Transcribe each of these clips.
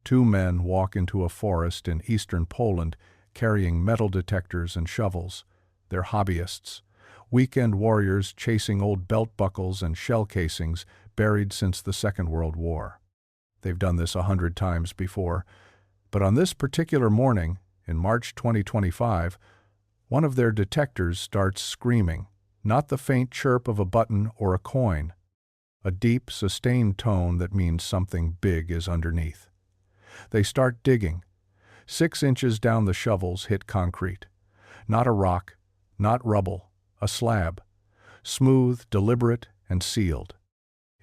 Two men walk into a forest in eastern Poland carrying metal detectors and shovels. They're hobbyists, weekend warriors chasing old belt buckles and shell casings buried since the Second World War. They've done this 100 times before, but on this particular morning, in March 2025, one of their detectors starts screaming, not the faint chirp of a button or a coin, a deep, sustained tone that means something big is underneath. They start digging. 6 inches down the shovels hit concrete. Not a rock, not rubble, a slab. Smooth, deliberate, and sealed.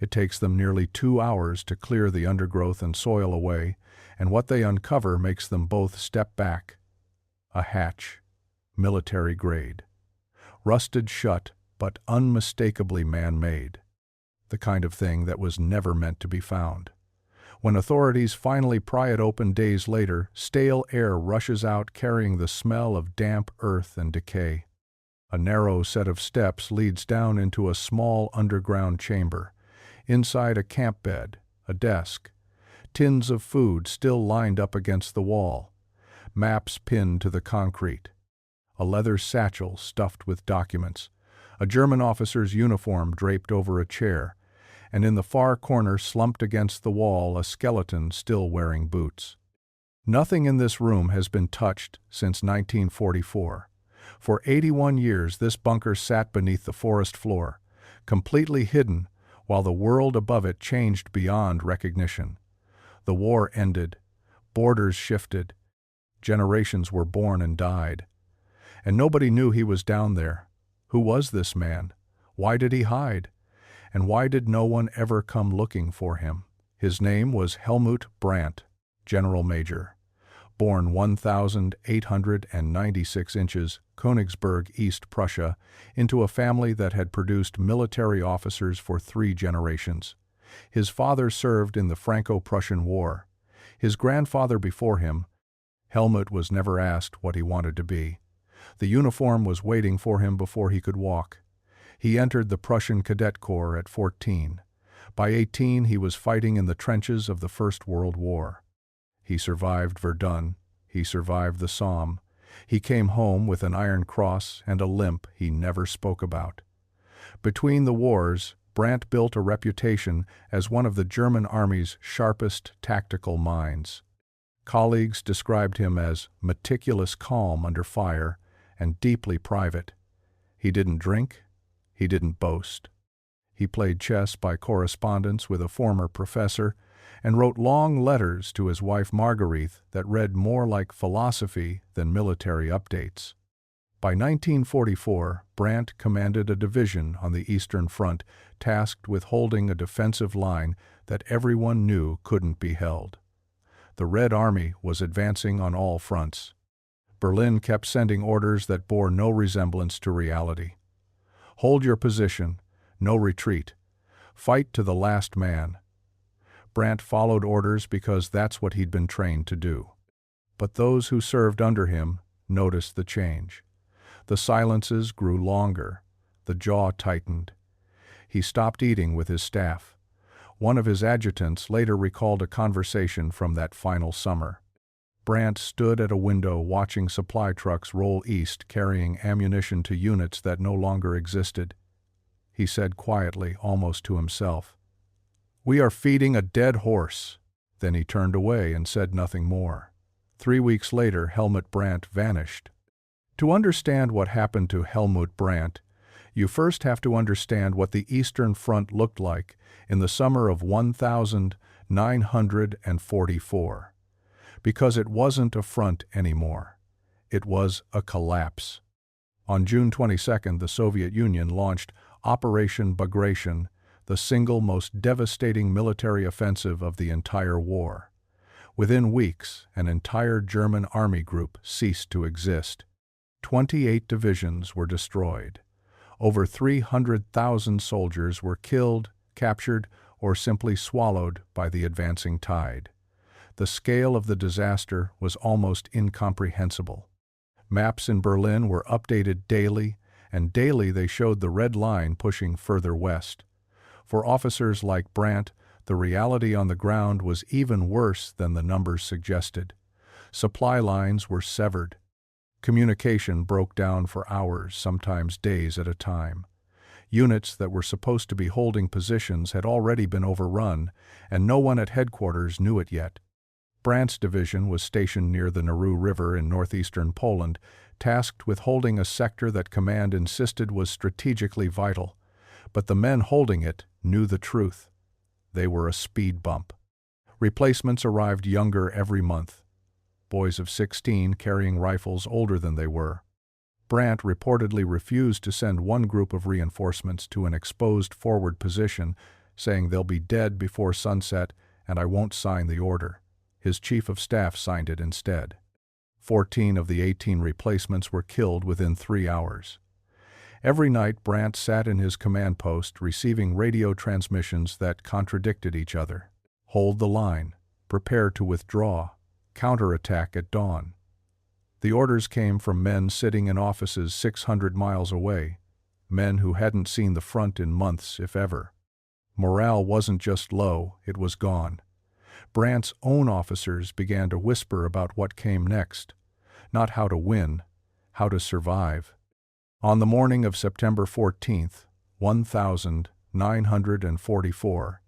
It takes them nearly 2 hours to clear the undergrowth and soil away, and what they uncover makes them both step back. A hatch, military grade. Rusted shut, but unmistakably man-made. The kind of thing that was never meant to be found. When authorities finally pry it open days later, stale air rushes out carrying the smell of damp earth and decay. A narrow set of steps leads down into a small underground chamber. Inside a camp bed, a desk, tins of food still lined up against the wall, maps pinned to the concrete, a leather satchel stuffed with documents, a German officer's uniform draped over a chair, and in the far corner slumped against the wall a skeleton still wearing boots. Nothing in this room has been touched since 1944. For 81 years this bunker sat beneath the forest floor, completely hidden, while the world above it changed beyond recognition. The war ended, borders shifted, generations were born and died. And nobody knew he was down there. Who was this man? Why did he hide? And why did no one ever come looking for him? His name was Helmut Brandt, General Major. Born 1,896 inches, Königsberg, East Prussia, into a family that had produced military officers for 3 generations. His father served in the Franco-Prussian War. His grandfather before him. Helmut was never asked what he wanted to be. The uniform was waiting for him before he could walk. He entered the Prussian Cadet Corps at 14. By 18, he was fighting in the trenches of the First World War. He survived Verdun. He survived the Somme. He came home with an Iron Cross and a limp he never spoke about. Between the wars, Brandt built a reputation as one of the German army's sharpest tactical minds. Colleagues described him as meticulous calm under fire and deeply private. He didn't drink. He didn't boast. He played chess by correspondence with a former professor and wrote long letters to his wife Marguerite that read more like philosophy than military updates. By 1944, Brandt commanded a division on the Eastern Front tasked with holding a defensive line that everyone knew couldn't be held. The Red Army was advancing on all fronts. Berlin kept sending orders that bore no resemblance to reality. Hold your position, no retreat. Fight to the last man. Brandt followed orders because that's what he'd been trained to do. But those who served under him noticed the change. The silences grew longer. The jaw tightened. He stopped eating with his staff. One of his adjutants later recalled a conversation from that final summer. Brandt stood at a window watching supply trucks roll east carrying ammunition to units that no longer existed. He said quietly, almost to himself, "We are feeding a dead horse." Then he turned away and said nothing more. 3 weeks later, Helmut Brandt vanished. To understand what happened to Helmut Brandt, you first have to understand what the Eastern Front looked like in the summer of 1944. Because it wasn't a front anymore. It was a collapse. On June 22, the Soviet Union launched Operation Bagration, the single most devastating military offensive of the entire war. Within weeks, an entire German army group ceased to exist. 28 divisions were destroyed. Over 300,000 soldiers were killed, captured, or simply swallowed by the advancing tide. The scale of the disaster was almost incomprehensible. Maps in Berlin were updated daily, and daily they showed the red line pushing further west. For officers like Brandt, The reality on the ground was even worse than the numbers suggested. Supply lines were severed. Communication broke down for hours, sometimes days at a time. Units that were supposed to be holding positions had already been overrun, and no one at headquarters knew it yet. Brandt's division was stationed near the Narew River in northeastern Poland, tasked with holding a sector that command insisted was strategically vital. But the men holding it knew the truth. They were a speed bump. Replacements arrived younger every month. Boys of 16 carrying rifles older than they were. Brandt reportedly refused to send one group of reinforcements to an exposed forward position, saying they'll be dead before sunset and I won't sign the order. His chief of staff signed it instead. 14 of the 18 replacements were killed within 3 hours. Every night Brandt sat in his command post receiving radio transmissions that contradicted each other. Hold the line. Prepare to withdraw. Counterattack at dawn. The orders came from men sitting in offices 600 miles away, men who hadn't seen the front in months, if ever. Morale wasn't just low, it was gone. Brandt's own officers began to whisper about what came next. Not how to win, how to survive. On the morning of September 14th, 1944,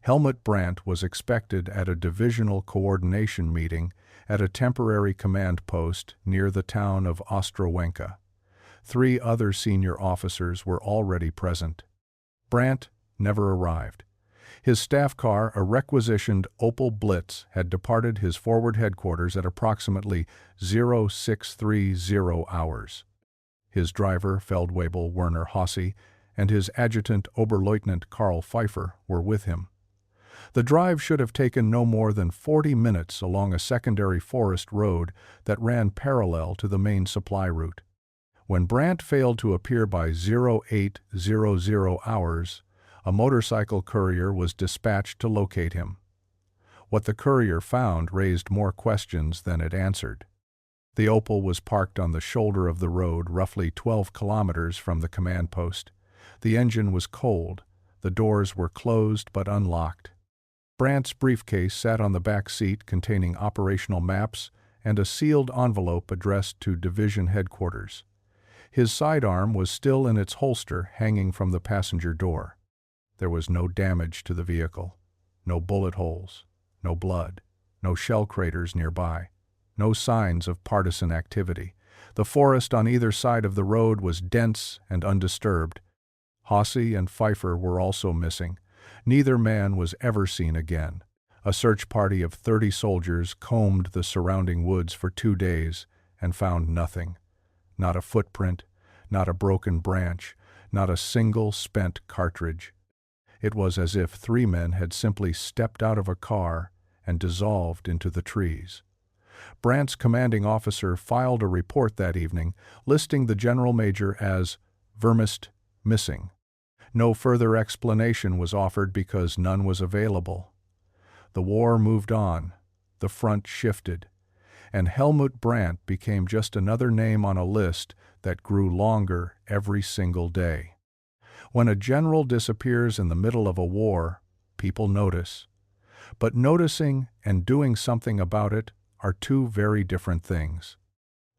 Helmut Brandt was expected at a divisional coordination meeting at a temporary command post near the town of Ostrowenka. 3 other senior officers were already present. Brandt never arrived. His staff car, a requisitioned Opel Blitz, had departed his forward headquarters at approximately 0630 hours. His driver, Feldwebel Werner Hasse, and his adjutant Oberleutnant Karl Pfeiffer were with him. The drive should have taken no more than 40 minutes along a secondary forest road that ran parallel to the main supply route. When Brandt failed to appear by 0800 hours, a motorcycle courier was dispatched to locate him. What the courier found raised more questions than it answered. The Opel was parked on the shoulder of the road roughly 12 kilometers from the command post. The engine was cold. The doors were closed but unlocked. Brandt's briefcase sat on the back seat containing operational maps and a sealed envelope addressed to division headquarters. His sidearm was still in its holster hanging from the passenger door. There was no damage to the vehicle, no bullet holes, no blood, no shell craters nearby, no signs of partisan activity. The forest on either side of the road was dense and undisturbed. Hasse and Pfeiffer were also missing. Neither man was ever seen again. A search party of 30 soldiers combed the surrounding woods for 2 days and found nothing. Not a footprint, not a broken branch, not a single spent cartridge. It was as if 3 men had simply stepped out of a car and dissolved into the trees. Brandt's commanding officer filed a report that evening, listing the general major as vermisst missing. No further explanation was offered because none was available. The war moved on, the front shifted, and Helmut Brandt became just another name on a list that grew longer every single day. When a general disappears in the middle of a war, people notice. But noticing and doing something about it are 2 very different things.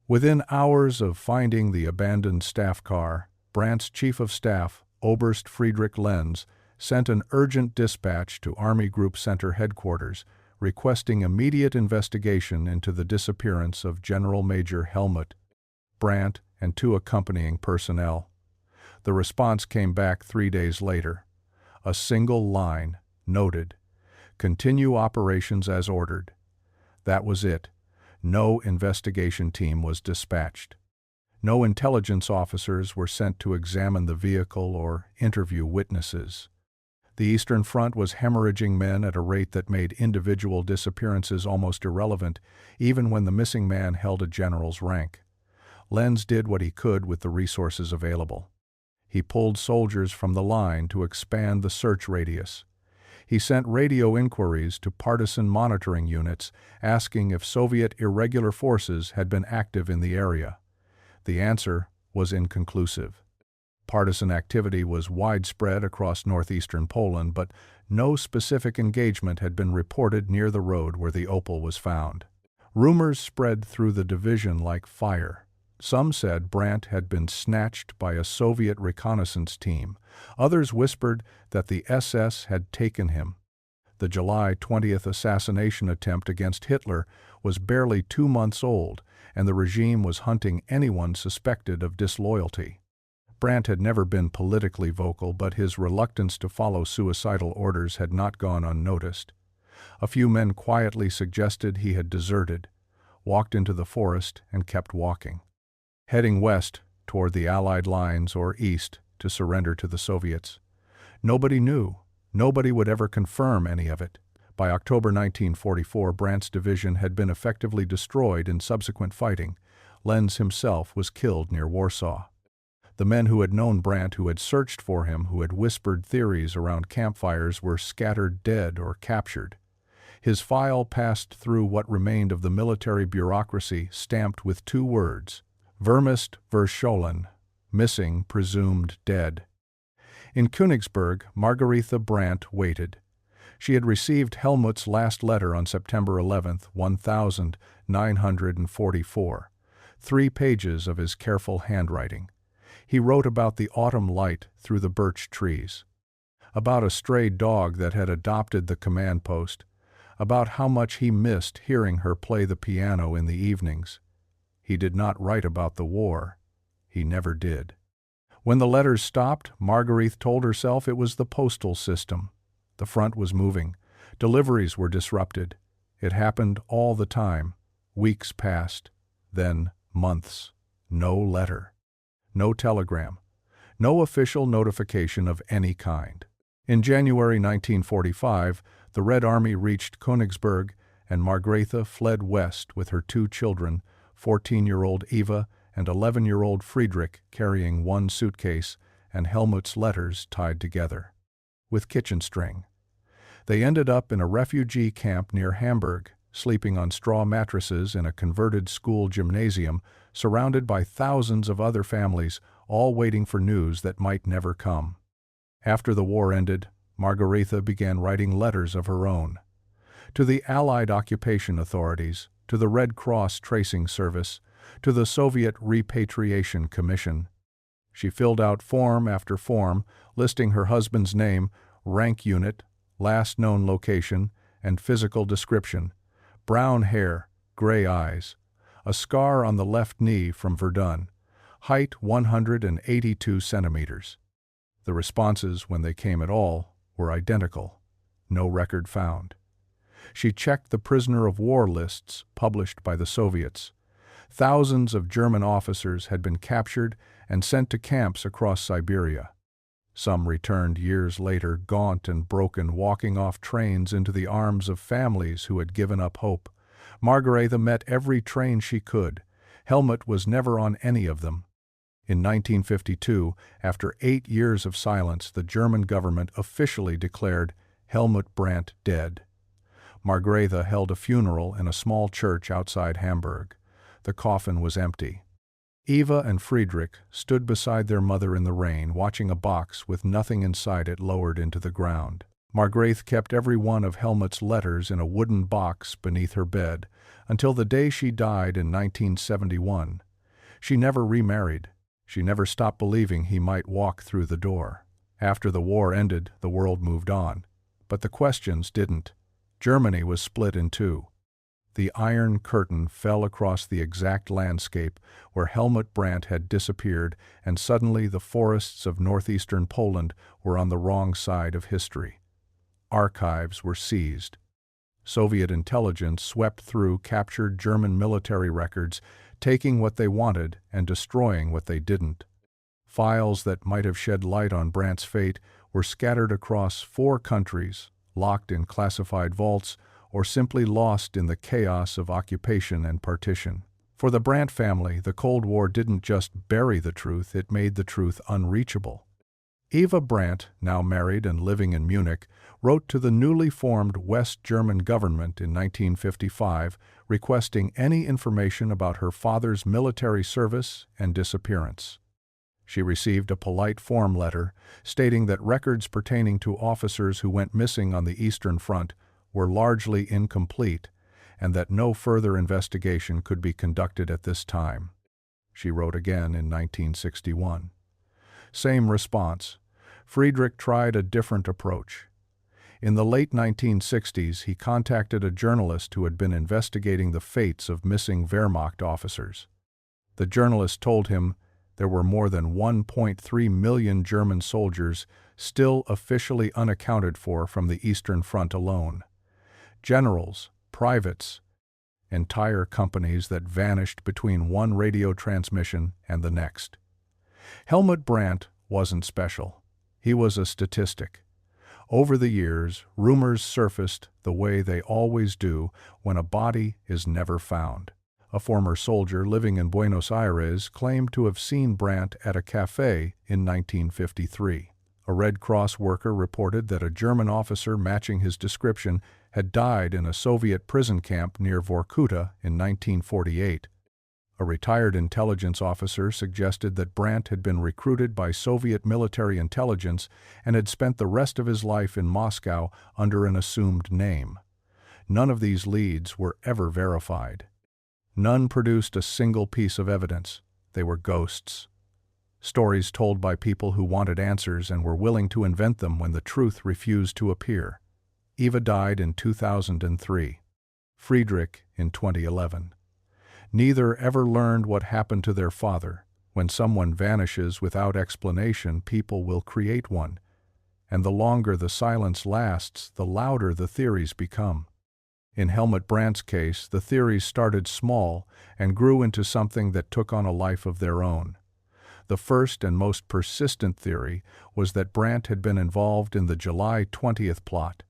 Within hours of finding the abandoned staff car, Brandt's chief of staff, Oberst Friedrich Lenz, sent an urgent dispatch to Army Group Center headquarters requesting immediate investigation into the disappearance of General Major Helmut Brandt and 2 accompanying personnel. The response came back 3 days later. A single line, noted, "Continue operations as ordered." That was it. No investigation team was dispatched. No intelligence officers were sent to examine the vehicle or interview witnesses. The Eastern Front was hemorrhaging men at a rate that made individual disappearances almost irrelevant, even when the missing man held a general's rank. Lenz did what he could with the resources available. He pulled soldiers from the line to expand the search radius. He sent radio inquiries to partisan monitoring units asking if Soviet irregular forces had been active in the area. The answer was inconclusive. Partisan activity was widespread across northeastern Poland, but no specific engagement had been reported near the road where the opal was found. Rumors spread through the division like fire. Some said Brandt had been snatched by a Soviet reconnaissance team. Others whispered that the SS had taken him. The July 20th assassination attempt against Hitler was barely 2 months old, and the regime was hunting anyone suspected of disloyalty. Brandt had never been politically vocal, but his reluctance to follow suicidal orders had not gone unnoticed. A few men quietly suggested he had deserted, walked into the forest, and kept walking, heading west toward the Allied lines or east to surrender to the Soviets. Nobody knew. Nobody would ever confirm any of it. By October 1944, Brandt's division had been effectively destroyed in subsequent fighting. Lenz himself was killed near Warsaw. The men who had known Brandt, who had searched for him, who had whispered theories around campfires, were scattered dead or captured. His file passed through what remained of the military bureaucracy, stamped with 2 words: Vermisst verschollen, missing, presumed dead. In Königsberg, Margaretha Brandt waited. She had received Helmut's last letter on September 11, 1944, 3 pages of his careful handwriting. He wrote about the autumn light through the birch trees, about a stray dog that had adopted the command post, about how much he missed hearing her play the piano in the evenings. He did not write about the war. He never did. When the letters stopped, Margaretha told herself it was the postal system. The front was moving. Deliveries were disrupted. It happened all the time. Weeks passed. Then months. No letter. No telegram. No official notification of any kind. In January 1945, the Red Army reached Königsberg, and Margaretha fled west with her 2 children, 14-year-old Eva and 11-year-old Friedrich, carrying 1 suitcase and Helmut's letters tied together with kitchen string. They ended up in a refugee camp near Hamburg, sleeping on straw mattresses in a converted school gymnasium, surrounded by thousands of other families, all waiting for news that might never come. After the war ended, Margaretha began writing letters of her own. To the Allied occupation authorities, to the Red Cross Tracing Service, to the Soviet Repatriation Commission. She filled out form after form, listing her husband's name, rank unit, last known location, and physical description: brown hair, gray eyes, a scar on the left knee from Verdun, height 182 centimeters. The responses, when they came at all, were identical. No record found. She checked the prisoner of war lists published by the Soviets. Thousands of German officers had been captured and sent to camps across Siberia. Some returned years later, gaunt and broken, walking off trains into the arms of families who had given up hope. Margaretha met every train she could. Helmut was never on any of them. In 1952, after 8 years of silence, the German government officially declared Helmut Brandt dead. Margaretha held a funeral in a small church outside Hamburg. The coffin was empty. Eva and Friedrich stood beside their mother in the rain, watching a box with nothing inside it lowered into the ground. Margaretha kept every one of Helmut's letters in a wooden box beneath her bed until the day she died in 1971. She never remarried. She never stopped believing he might walk through the door. After the war ended, the world moved on. But the questions didn't. Germany was split in 2. The Iron Curtain fell across the exact landscape where Helmut Brandt had disappeared, and suddenly the forests of northeastern Poland were on the wrong side of history. Archives were seized. Soviet intelligence swept through captured German military records, taking what they wanted and destroying what they didn't. Files that might have shed light on Brandt's fate were scattered across 4 countries, locked in classified vaults, or simply lost in the chaos of occupation and partition. For the Brandt family, the Cold War didn't just bury the truth, it made the truth unreachable. Eva Brandt, now married and living in Munich, wrote to the newly formed West German government in 1955 requesting any information about her father's military service and disappearance. She received a polite form letter stating that records pertaining to officers who went missing on the Eastern Front were largely incomplete and that no further investigation could be conducted at this time. She wrote again in 1961. Same response. Friedrich tried a different approach. In the late 1960s, he contacted a journalist who had been investigating the fates of missing Wehrmacht officers. The journalist told him there were more than 1.3 million German soldiers still officially unaccounted for from the Eastern Front alone. Generals, privates, entire companies that vanished between one radio transmission and the next. Helmut Brandt wasn't special. He was a statistic. Over the years, rumors surfaced the way they always do when a body is never found. A former soldier living in Buenos Aires claimed to have seen Brandt at a cafe in 1953. A Red Cross worker reported that a German officer matching his description had died in a Soviet prison camp near Vorkuta in 1948. A retired intelligence officer suggested that Brandt had been recruited by Soviet military intelligence and had spent the rest of his life in Moscow under an assumed name. None of these leads were ever verified. None produced a single piece of evidence. They were ghosts. Stories told by people who wanted answers and were willing to invent them when the truth refused to appear. Eva died in 2003. Friedrich in 2011. Neither ever learned what happened to their father. When someone vanishes without explanation, people will create one. And the longer the silence lasts, the louder the theories become. In Helmut Brandt's case, the theories started small and grew into something that took on a life of their own. The first and most persistent theory was that Brandt had been involved in the July 20th plot.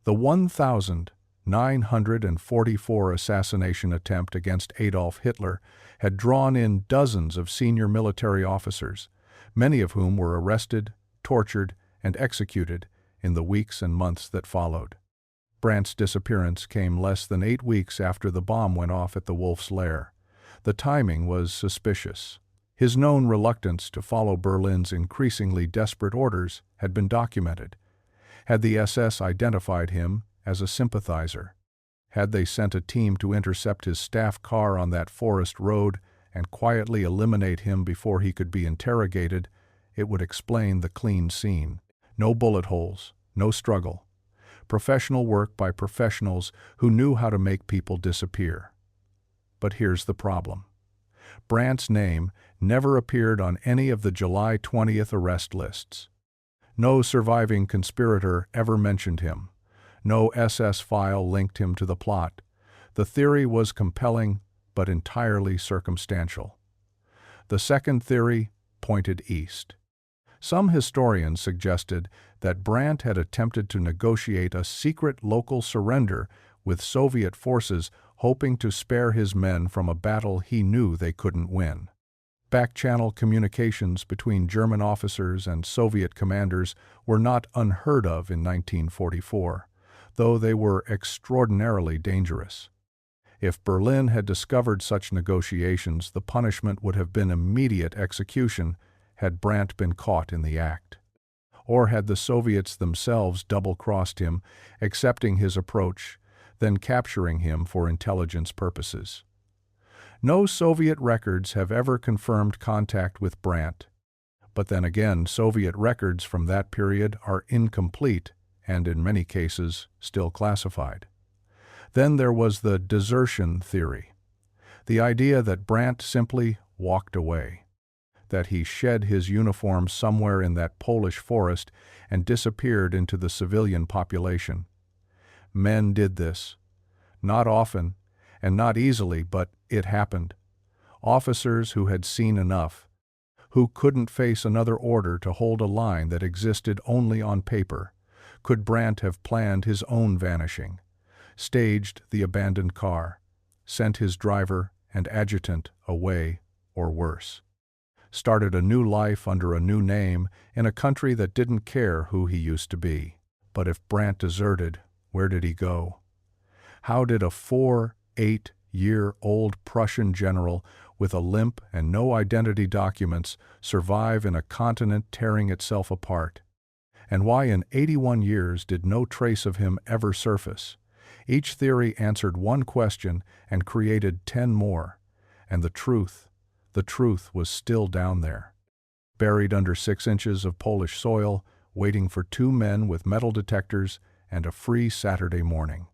The 1944 assassination attempt against Adolf Hitler had drawn in dozens of senior military officers, many of whom were arrested, tortured, and executed in the weeks and months that followed. Brandt's disappearance came less than 8 weeks after the bomb went off at the Wolf's Lair. The timing was suspicious. His known reluctance to follow Berlin's increasingly desperate orders had been documented. Had the SS identified him as a sympathizer? Had they sent a team to intercept his staff car on that forest road and quietly eliminate him before he could be interrogated, it would explain the clean scene. No bullet holes, no struggle. Professional work by professionals who knew how to make people disappear. But here's the problem. Brandt's name never appeared on any of the July 20th arrest lists. No surviving conspirator ever mentioned him. No SS file linked him to the plot. The theory was compelling, but entirely circumstantial. The second theory pointed east. Some historians suggested that Brandt had attempted to negotiate a secret local surrender with Soviet forces, hoping to spare his men from a battle he knew they couldn't win. Back-channel communications between German officers and Soviet commanders were not unheard of in 1944, though they were extraordinarily dangerous. If Berlin had discovered such negotiations, the punishment would have been immediate execution had Brandt been caught in the act. Or had the Soviets themselves double-crossed him, accepting his approach, then capturing him for intelligence purposes. No Soviet records have ever confirmed contact with Brandt, but then again, Soviet records from that period are incomplete and, in many cases, still classified. Then there was the desertion theory, the idea that Brandt simply walked away, that he shed his uniform somewhere in that Polish forest and disappeared into the civilian population. Men did this. Not often, and not easily, but it happened. Officers who had seen enough, who couldn't face another order to hold a line that existed only on paper. Could Brandt have planned his own vanishing, staged the abandoned car, sent his driver and adjutant away, or worse? Started a new life under a new name in a country that didn't care who he used to be. But if Brandt deserted, where did he go? How did a 8-year-old Prussian general with a limp and no identity documents, survive in a continent tearing itself apart? And why in 81 years did no trace of him ever surface? Each theory answered one question and created 10 more. And the truth was still down there, buried under 6 inches of Polish soil, waiting for 2 men with metal detectors and a free Saturday morning.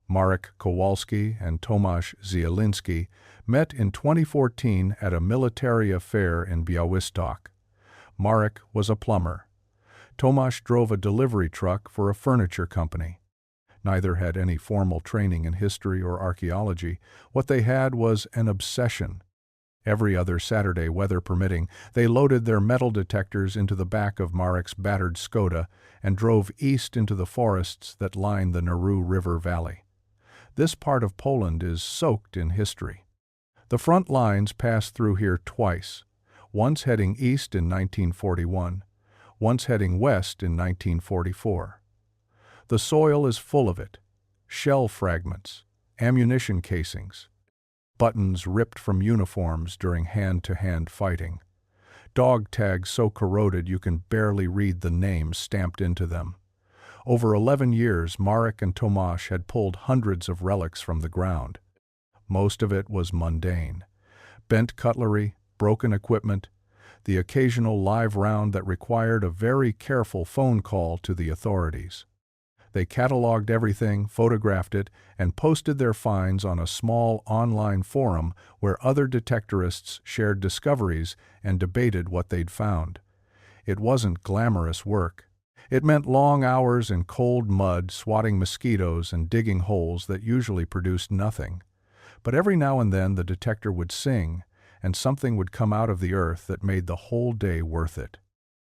Marek Kowalski and Tomasz Zielinski met in 2014 at a military affair in Białystok. Marek was a plumber. Tomasz drove a delivery truck for a furniture company. Neither had any formal training in history or archaeology. What they had was an obsession. Every other Saturday, weather permitting, they loaded their metal detectors into the back of Marek's battered Skoda and drove east into the forests that line the Narew River Valley. This part of Poland is soaked in history. The front lines passed through here twice, once heading east in 1941, once heading west in 1944. The soil is full of it: shell fragments, ammunition casings, buttons ripped from uniforms during hand-to-hand fighting, dog tags so corroded you can barely read the names stamped into them. Over 11 years, Marek and Tomasz had pulled hundreds of relics from the ground. Most of it was mundane: bent cutlery, broken equipment, the occasional live round that required a very careful phone call to the authorities. They cataloged everything, photographed it, and posted their finds on a small online forum where other detectorists shared discoveries and debated what they'd found. It wasn't glamorous work. It meant long hours in cold mud, swatting mosquitoes and digging holes that usually produced nothing. But every now and then the detector would sing, and something would come out of the earth that made the whole day worth it.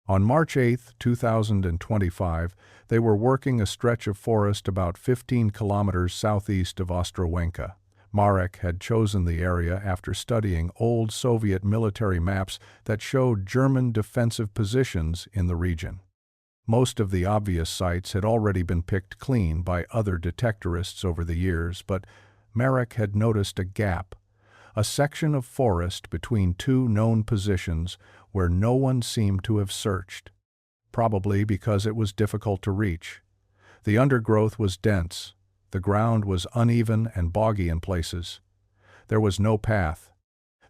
On March 8, 2025, they were working a stretch of forest about 15 kilometers southeast of Ostrołęka. Marek had chosen the area after studying old Soviet military maps that showed German defensive positions in the region. Most of the obvious sites had already been picked clean by other detectorists over the years, but Marek had noticed a gap, a section of forest between 2 known positions where no one seemed to have searched, probably because it was difficult to reach. The undergrowth was dense, the ground was uneven and boggy in places. There was no path.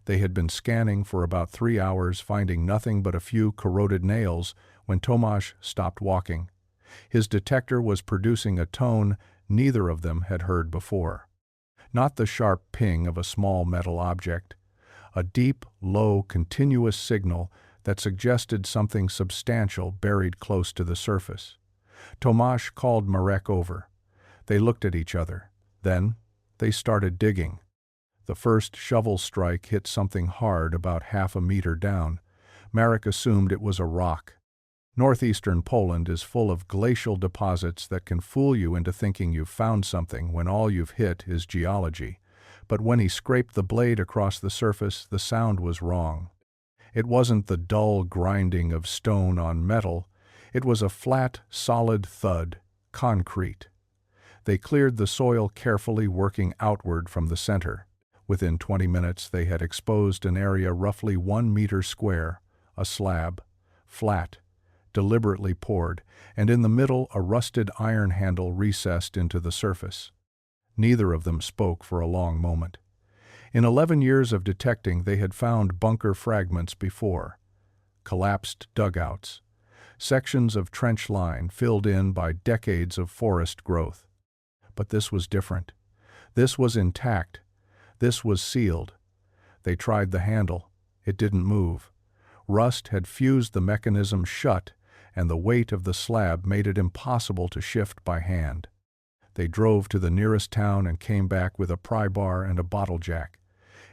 They had been scanning for about 3 hours, finding nothing but a few corroded nails when Tomasz stopped walking. His detector was producing a tone neither of them had heard before. Not the sharp ping of a small metal object, a deep, low, continuous signal that suggested something substantial buried close to the surface. Tomasz called Marek over. They looked at each other. Then they started digging. The first shovel strike hit something hard about half a meter down. Marek assumed it was a rock. Northeastern Poland is full of glacial deposits that can fool you into thinking you've found something when all you've hit is geology. But when he scraped the blade across the surface, the sound was wrong. It wasn't the dull grinding of stone on metal. It was a flat, solid thud, concrete. They cleared the soil carefully, working outward from the center. Within 20 minutes, they had exposed an area roughly 1 meter square, a slab, flat, deliberately poured, and in the middle a rusted iron handle recessed into the surface. Neither of them spoke for a long moment. In 11 years of detecting, they had found bunker fragments before, collapsed dugouts, sections of trench line filled in by decades of forest growth. But this was different. This was intact. This was sealed. They tried the handle. It didn't move. Rust had fused the mechanism shut, and the weight of the slab made it impossible to shift by hand. They drove to the nearest town and came back with a pry bar and a bottle jack.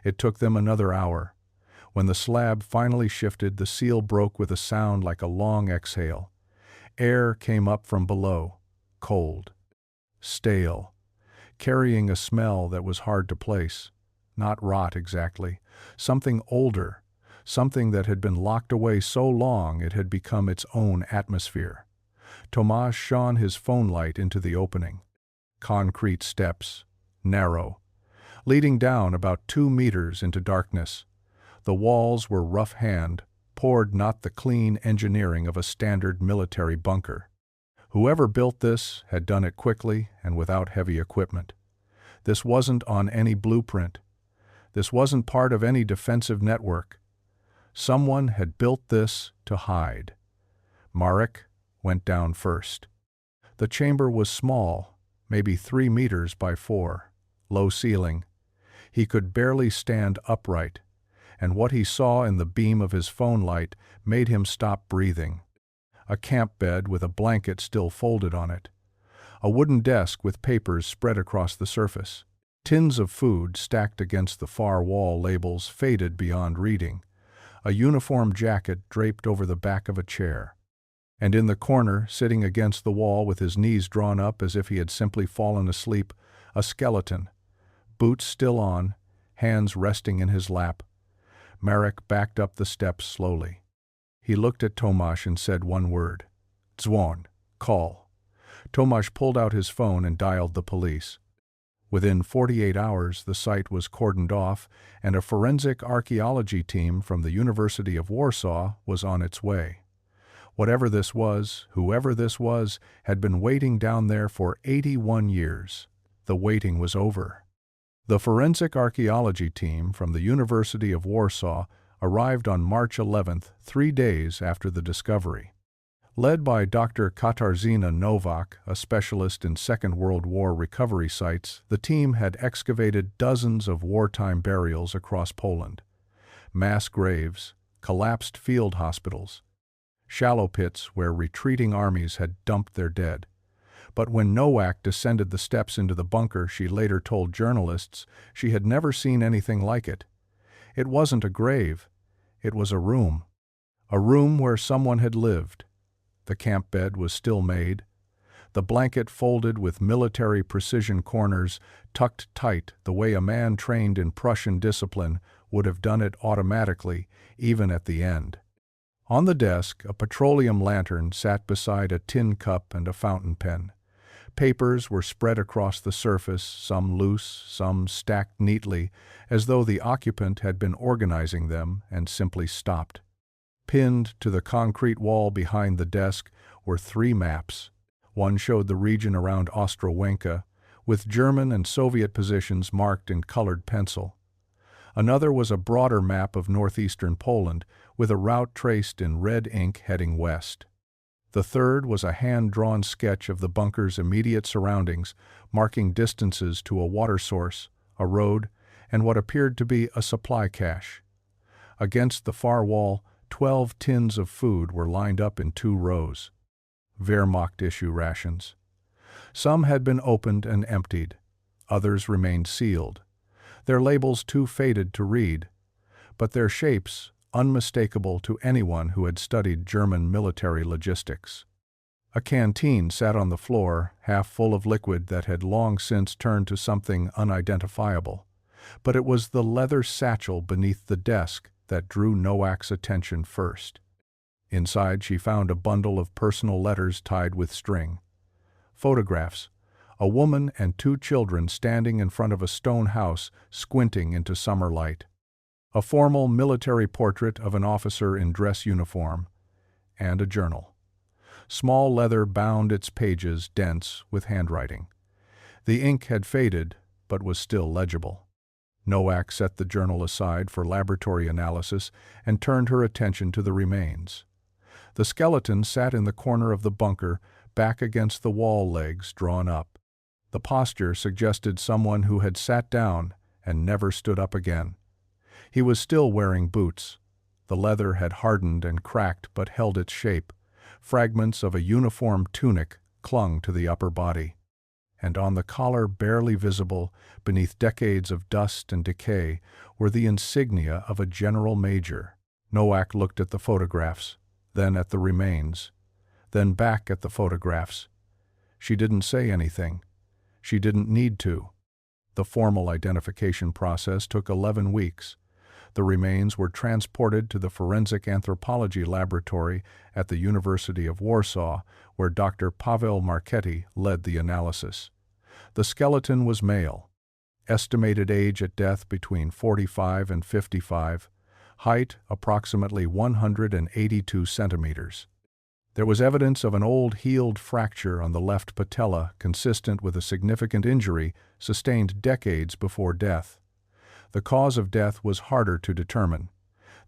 It took them another hour. When the slab finally shifted, the seal broke with a sound like a long exhale. Air came up from below, cold, stale, carrying a smell that was hard to place. Not rot exactly, something older, something that had been locked away so long it had become its own atmosphere. Tomasz shone his phone light into the opening. Concrete steps, narrow. leading down about 2 meters into darkness. The walls were rough-hand, poured not the clean engineering of a standard military bunker. Whoever built this had done it quickly and without heavy equipment. This wasn't on any blueprint. This wasn't part of any defensive network. Someone had built this to hide. Marek went down first. The chamber was small, maybe 3 meters by 4, low ceiling. He could barely stand upright, and what he saw in the beam of his phone light made him stop breathing. A camp bed with a blanket still folded on it. A wooden desk with papers spread across the surface. Tins of food stacked against the far wall, labels faded beyond reading. A uniform jacket draped over the back of a chair. And in the corner, sitting against the wall with his knees drawn up as if he had simply fallen asleep, a skeleton. Boots still on, hands resting in his lap. Marek backed up the steps slowly. He looked at Tomasz and said one word. Dzwon, call. Tomasz pulled out his phone and dialed the police. Within 48 hours, the site was cordoned off, and a forensic archaeology team from the University of Warsaw was on its way. Whatever this was, whoever this was, had been waiting down there for 81 years. The waiting was over. The forensic archaeology team from the University of Warsaw arrived on March 11th, 3 days after the discovery. Led by Dr. Katarzyna Nowak, a specialist in Second World War recovery sites, the team had excavated dozens of wartime burials across Poland. Mass graves, collapsed field hospitals, shallow pits where retreating armies had dumped their dead. But when Nowak descended the steps into the bunker, she later told journalists she had never seen anything like it. It wasn't a grave. It was a room. A room where someone had lived. The camp bed was still made. The blanket folded with military precision corners, tucked tight the way a man trained in Prussian discipline would have done it automatically, even at the end. On the desk, a petroleum lantern sat beside a tin cup and a fountain pen. Papers were spread across the surface, some loose, some stacked neatly, as though the occupant had been organizing them and simply stopped. Pinned to the concrete wall behind the desk were 3 maps. One showed the region around Ostrołęka, with German and Soviet positions marked in colored pencil. Another was a broader map of northeastern Poland, with a route traced in red ink heading west. The third was a hand-drawn sketch of the bunker's immediate surroundings, marking distances to a water source, a road, and what appeared to be a supply cache. Against the far wall, 12 tins of food were lined up in 2 rows. Wehrmacht issue rations. Some had been opened and emptied. Others remained sealed. Their labels too faded to read, but their shapes unmistakable to anyone who had studied German military logistics. A canteen sat on the floor, half full of liquid that had long since turned to something unidentifiable. But it was the leather satchel beneath the desk that drew Nowak's attention first. Inside, she found a bundle of personal letters tied with string. Photographs. A woman and 2 children standing in front of a stone house, squinting into summer light. A formal military portrait of an officer in dress uniform. And a journal. Small leather bound its pages, dense with handwriting. The ink had faded, but was still legible. Nowak set the journal aside for laboratory analysis and turned her attention to the remains. The skeleton sat in the corner of the bunker, back against the wall, legs drawn up. The posture suggested someone who had sat down and never stood up again. He was still wearing boots. The leather had hardened and cracked but held its shape. Fragments of a uniform tunic clung to the upper body. And on the collar, barely visible, beneath decades of dust and decay, were the insignia of a general major. Nowak looked at the photographs, then at the remains, then back at the photographs. She didn't say anything. She didn't need to. The formal identification process took 11 weeks. The remains were transported to the Forensic Anthropology Laboratory at the University of Warsaw, where Dr. Paweł Marchetti led the analysis. The skeleton was male. estimated age at death between 45 and 55, height approximately 182 centimeters. There was evidence of an old healed fracture on the left patella consistent with a significant injury sustained decades before death. The cause of death was harder to determine.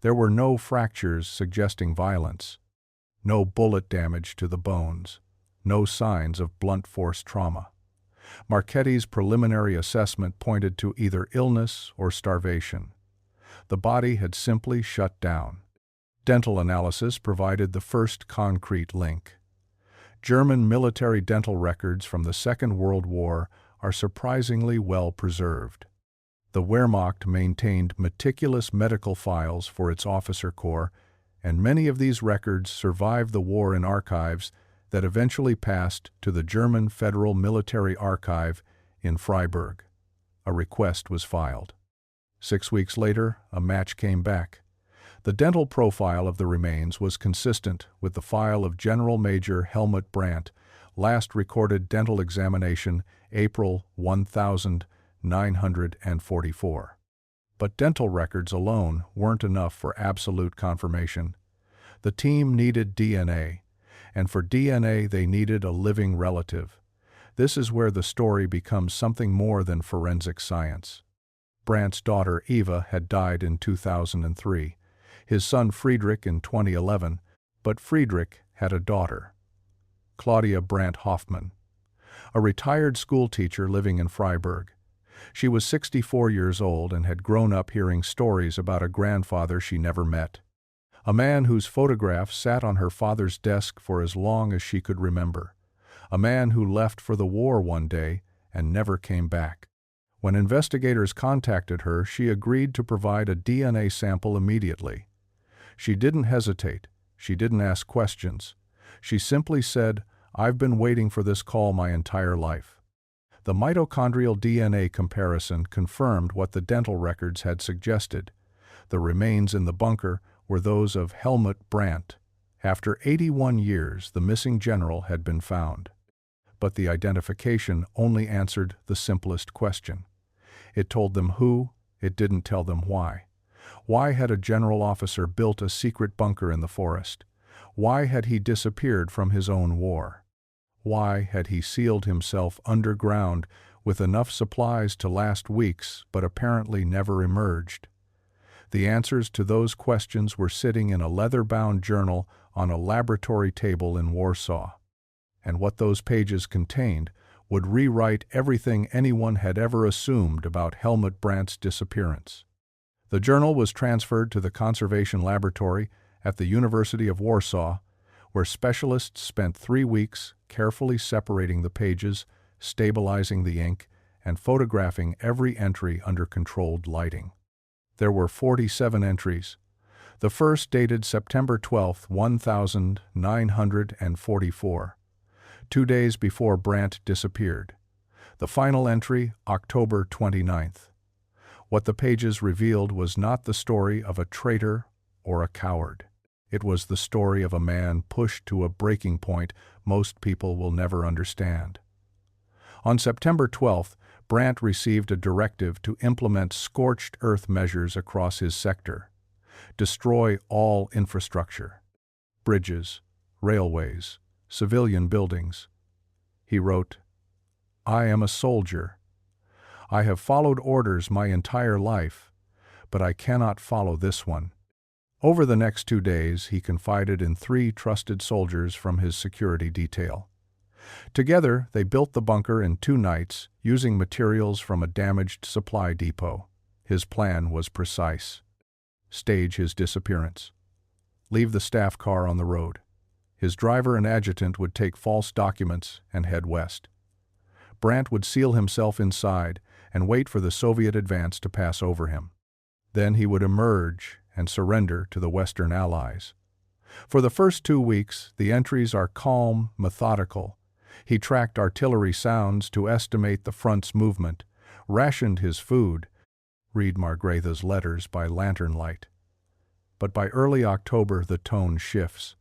There were no fractures suggesting violence, no bullet damage to the bones, no signs of blunt force trauma. Marchetti's preliminary assessment pointed to either illness or starvation. The body had simply shut down. Dental analysis provided the first concrete link. German military dental records from the Second World War are surprisingly well preserved. The Wehrmacht maintained meticulous medical files for its officer corps, and many of these records survived the war in archives that eventually passed to the German Federal Military Archive in Freiburg. A request was filed. 6 weeks later, a match came back. The dental profile of the remains was consistent with the file of General Major Helmut Brandt, last recorded dental examination April 1944. But dental records alone weren't enough for absolute confirmation. The team needed DNA, and for DNA they needed a living relative. This is where the story becomes something more than forensic science. Brandt's daughter Eva had died in 2003, his son Friedrich in 2011, but Friedrich had a daughter, Claudia Brandt Hoffmann, a retired schoolteacher living in Freiburg. She was 64 years old and had grown up hearing stories about a grandfather she never met, a man whose photograph sat on her father's desk for as long as she could remember, a man who left for the war one day and never came back. When investigators contacted her, she agreed to provide a DNA sample immediately. She didn't hesitate. She didn't ask questions. She simply said, "I've been waiting for this call my entire life." The mitochondrial DNA comparison confirmed what the dental records had suggested. The remains in the bunker were those of Helmut Brandt. After 81 years, the missing general had been found. But the identification only answered the simplest question. It told them who, it didn't tell them why. Why had a general officer built a secret bunker in the forest? Why had he disappeared from his own war? Why had he sealed himself underground with enough supplies to last weeks but apparently never emerged? The answers to those questions were sitting in a leather-bound journal on a laboratory table in Warsaw. And what those pages contained would rewrite everything anyone had ever assumed about Helmut Brandt's disappearance. The journal was transferred to the Conservation Laboratory at the University of Warsaw, where specialists spent 3 weeks carefully separating the pages, stabilizing the ink, and photographing every entry under controlled lighting. There were 47 entries. The first dated September 12, 1944, 2 days before Brandt disappeared. The final entry, October 29th. What the pages revealed was not the story of a traitor or a coward. It was the story of a man pushed to a breaking point most people will never understand. On September 12th, Brandt received a directive to implement scorched earth measures across his sector. Destroy all infrastructure. Bridges, railways, civilian buildings. He wrote, "I am a soldier. I have followed orders my entire life, but I cannot follow this one." Over the next 2 days, he confided in 3 trusted soldiers from his security detail. Together, they built the bunker in 2 nights, using materials from a damaged supply depot. His plan was precise. Stage his disappearance. Leave the staff car on the road. His driver and adjutant would take false documents and head west. Brandt would seal himself inside and wait for the Soviet advance to pass over him. Then he would emerge and surrender to the Western Allies. For the first 2 weeks, the entries are calm, methodical. He tracked artillery sounds to estimate the front's movement, rationed his food, read Margrethe's letters by lantern light. But by early October, the tone shifts.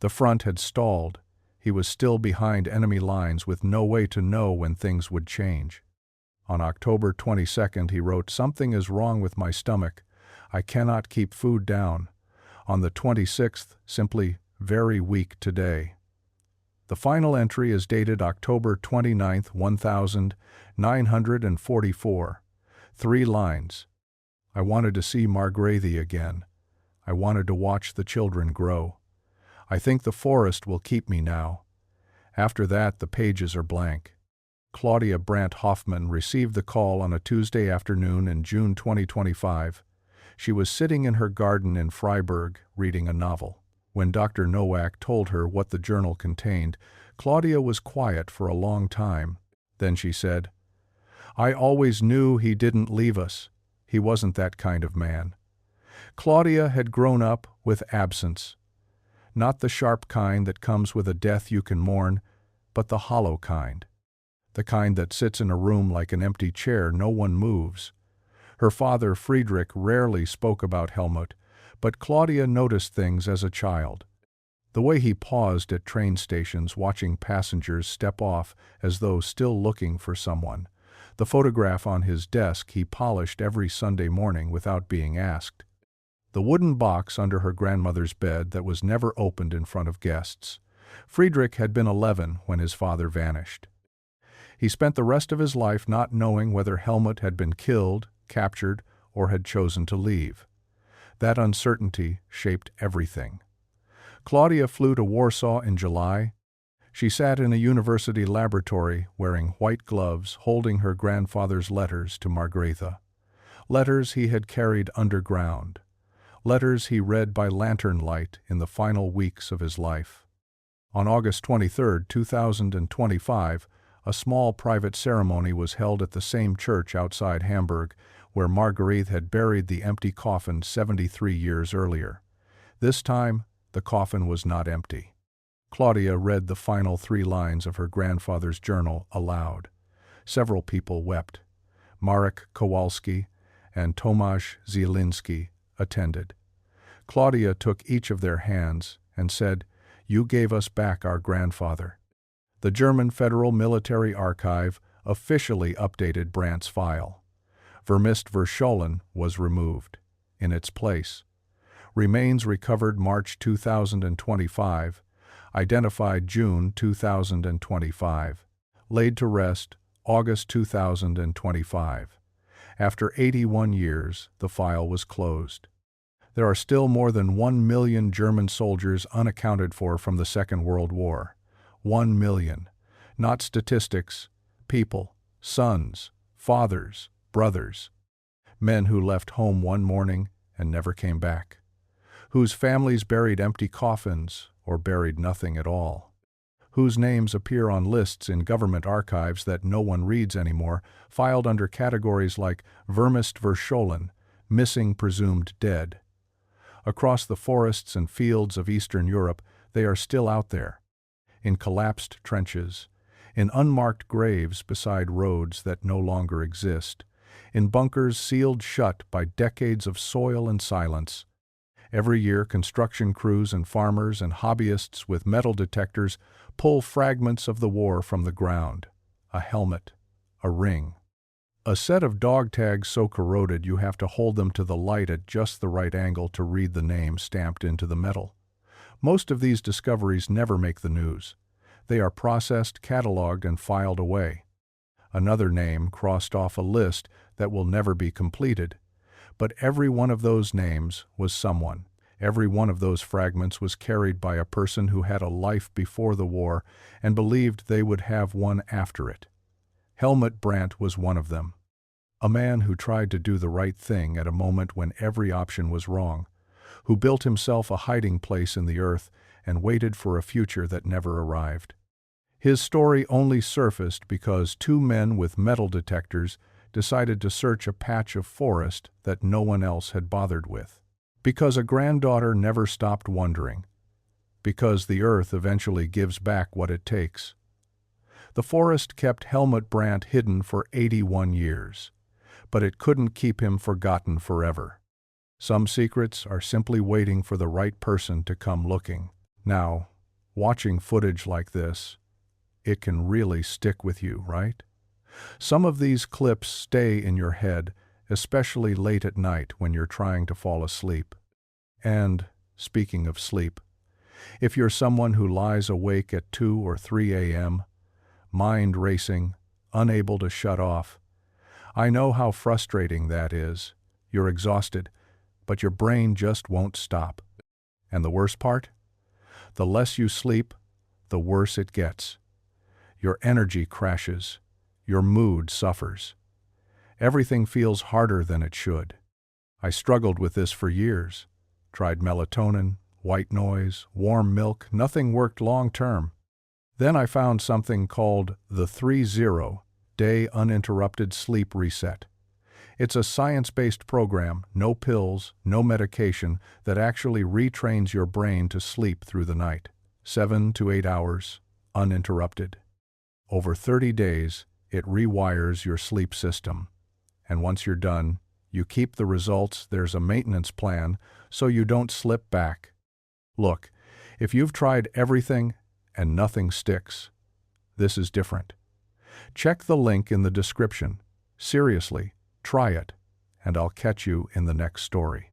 The front had stalled. He was still behind enemy lines with no way to know when things would change. On October 22nd, he wrote, "Something is wrong with my stomach. I cannot keep food down." On the 26th, simply, "Very weak today." The final entry is dated October 29th, 1944. 3 lines. "I wanted to see Margrethe again. I wanted to watch the children grow. I think the forest will keep me now." After that, the pages are blank. Claudia Brandt Hoffman received the call on a Tuesday afternoon in June 2025. She was sitting in her garden in Freiburg reading a novel. When Dr. Nowak told her what the journal contained, Claudia was quiet for a long time. Then she said, "I always knew he didn't leave us. He wasn't that kind of man." Claudia had grown up with absence. Not the sharp kind that comes with a death you can mourn, but the hollow kind. The kind that sits in a room like an empty chair, no one moves. Her father, Friedrich, rarely spoke about Helmut, but Claudia noticed things as a child. The way he paused at train stations watching passengers step off as though still looking for someone. The photograph on his desk he polished every Sunday morning without being asked. The wooden box under her grandmother's bed that was never opened in front of guests. Friedrich had been 11 when his father vanished. He spent the rest of his life not knowing whether Helmut had been killed, captured, or had chosen to leave. That uncertainty shaped everything. Claudia flew to Warsaw in July. She sat in a university laboratory wearing white gloves, holding her grandfather's letters to Margrethe. Letters he had carried underground. Letters he read by lantern light in the final weeks of his life. On August 23, 2025, a small private ceremony was held at the same church outside Hamburg where Margrethe had buried the empty coffin 73 years earlier. This time, the coffin was not empty. Claudia read the final 3 lines of her grandfather's journal aloud. Several people wept. Marek Kowalski and Tomasz Zielinski attended. Claudia took each of their hands and said, "You gave us back our grandfather." The German Federal Military Archive officially updated Brandt's file. Vermisst Verschollen was removed. In its place, remains recovered March 2025, identified June 2025, laid to rest August 2025. After 81 years, the file was closed. There are still more than 1 million German soldiers unaccounted for from the Second World War. 1 million. Not statistics, people, sons, fathers, brothers. Men who left home one morning and never came back. Whose families buried empty coffins or buried nothing at all. Whose names appear on lists in government archives that no one reads anymore, filed under categories like Vermisst Verschollen, missing presumed dead. Across the forests and fields of Eastern Europe, they are still out there. In collapsed trenches, in unmarked graves beside roads that no longer exist, in bunkers sealed shut by decades of soil and silence. Every year, construction crews and farmers and hobbyists with metal detectors pull fragments of the war from the ground. A helmet, a ring, a set of dog tags so corroded you have to hold them to the light at just the right angle to read the name stamped into the metal. Most of these discoveries never make the news. They are processed, cataloged, and filed away. Another name crossed off a list that will never be completed. But every one of those names was someone. Every one of those fragments was carried by a person who had a life before the war and believed they would have one after it. Helmut Brandt was one of them. A man who tried to do the right thing at a moment when every option was wrong, who built himself a hiding place in the earth and waited for a future that never arrived. His story only surfaced because 2 men with metal detectors decided to search a patch of forest that no one else had bothered with. Because a granddaughter never stopped wondering. Because the earth eventually gives back what it takes. The forest kept Helmut Brandt hidden for 81 years, but it couldn't keep him forgotten forever. Some secrets are simply waiting for the right person to come looking. Now, watching footage like this, it can really stick with you, right? Some of these clips stay in your head, especially late at night when you're trying to fall asleep. And, speaking of sleep, if you're someone who lies awake at 2 or 3 a.m., mind racing, unable to shut off, I know how frustrating that is. You're exhausted, but your brain just won't stop. And the worst part? The less you sleep, the worse it gets. Your energy crashes. Your mood suffers. Everything feels harder than it should. I struggled with this for years. Tried melatonin, white noise, warm milk, nothing worked long term. Then I found something called the 30-Day Uninterrupted Sleep Reset. It's a science-based program, no pills, no medication, that actually retrains your brain to sleep through the night. 7 to 8 hours, uninterrupted. Over 30 days, it rewires your sleep system. And once you're done, you keep the results. There's a maintenance plan, so you don't slip back. Look, if you've tried everything and nothing sticks, this is different. Check the link in the description. Seriously, try it, and I'll catch you in the next story.